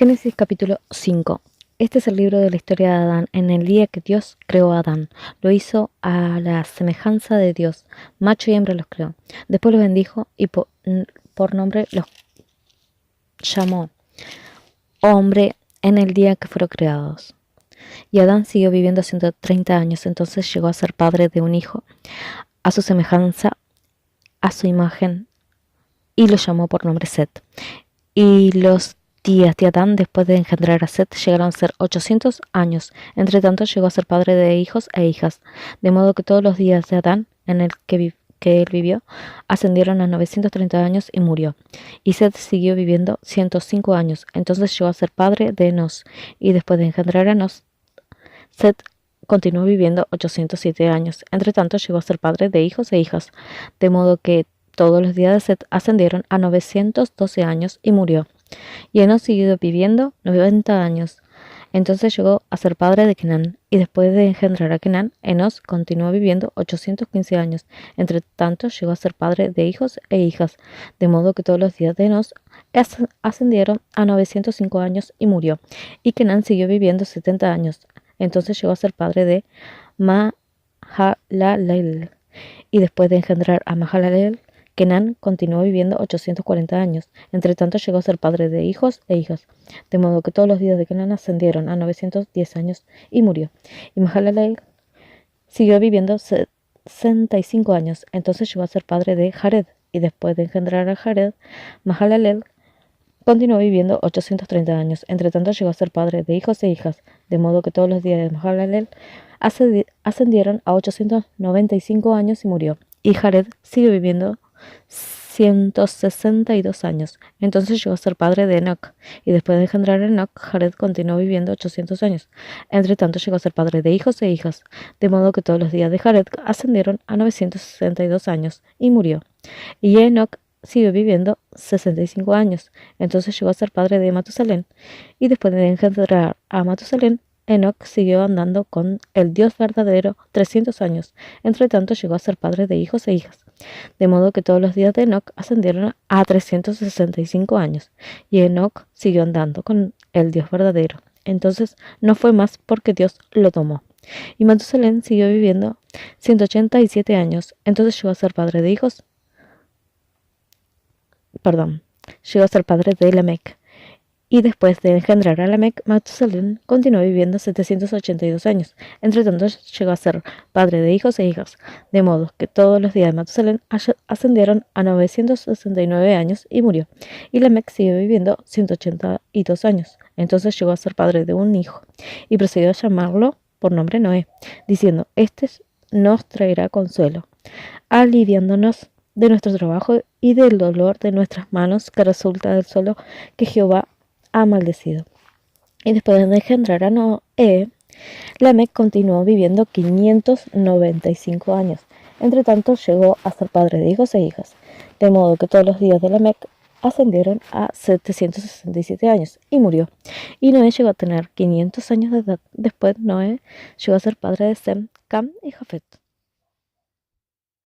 Génesis capítulo 5. Este es el libro de la historia de Adán. En el día que Dios creó a Adán, lo hizo a la semejanza de Dios. Macho y hembra los creó. Después los bendijo y por nombre los llamó hombre en el día que fueron creados. Y Adán siguió viviendo 130 años. Entonces llegó a ser padre de un hijo, a su semejanza, a su imagen, y lo llamó por nombre Set. Y los días de Adán después de engendrar a Set llegaron a ser 800 años. Entre tanto llegó a ser padre de hijos e hijas, de modo que todos los días de Adán en el que él vivió ascendieron a 930 años y murió. Y Set siguió viviendo 105 años. Entonces llegó a ser padre de Enos, y después de engendrar a Enos, Set continuó viviendo 807 años. Entre tanto llegó a ser padre de hijos e hijas, de modo que todos los días de Set ascendieron a 912 años y murió. Y Enos siguió viviendo 90 años. Entonces llegó a ser padre de Kenán, y después de engendrar a Kenán, Enos continuó viviendo 815 años. Entre tanto llegó a ser padre de hijos e hijas, de modo que todos los días de Enos ascendieron a 905 años y murió. Y Kenán siguió viviendo 70 años. Entonces llegó a ser padre de Mahalaleel, y después de engendrar a Mahalaleel, Kenán continuó viviendo 840 años. Entre tanto llegó a ser padre de hijos e hijas, de modo que todos los días de Kenán ascendieron a 910 años y murió. Y Mahalaleel siguió viviendo 65 años. Entonces llegó a ser padre de Jared, y después de engendrar a Jared, Mahalaleel continuó viviendo 830 años. Entre tanto llegó a ser padre de hijos e hijas, de modo que todos los días de Mahalaleel ascendieron a 895 años y murió. Y Jared siguió viviendo 162 años. Entonces llegó a ser padre de Enoc, y después de engendrar a Enoc, Jared continuó viviendo 800 años. Entre tanto llegó a ser padre de hijos e hijas, de modo que todos los días de Jared ascendieron a 962 años y murió. Y Enoc siguió viviendo 65 años. Entonces llegó a ser padre de Matusalén, y después de engendrar a Matusalén, Enoc siguió andando con el Dios verdadero 300 años. Entre tanto llegó a ser padre de hijos e hijas, de modo que todos los días de Enoc ascendieron a 365 años. Y Enoc siguió andando con el Dios verdadero. Entonces no fue más porque Dios lo tomó. Y Matusalén siguió viviendo 187 años. Entonces llegó a ser padre de hijos. Llegó a ser padre de Lamec. Y después de engendrar a Lamec, Matusalén continuó viviendo 782 años. Entre tanto llegó a ser padre de hijos e hijas, de modo que todos los días de Matusalén ascendieron a 969 años y murió. Y Lamec siguió viviendo 182 años. Entonces llegó a ser padre de un hijo, y procedió a llamarlo por nombre Noé, diciendo: Este nos traerá consuelo, aliviándonos de nuestro trabajo y del dolor de nuestras manos que resulta del suelo que Jehová ha maldecido. Y después de engendrar a Noé, Lamec continuó viviendo 595 años. Entre tanto llegó a ser padre de hijos e hijas, de modo que todos los días de Lamec ascendieron a 767 años y murió. Y Noé llegó a tener 500 años de edad. Después Noé llegó a ser padre de Sem, Cam y Jafet.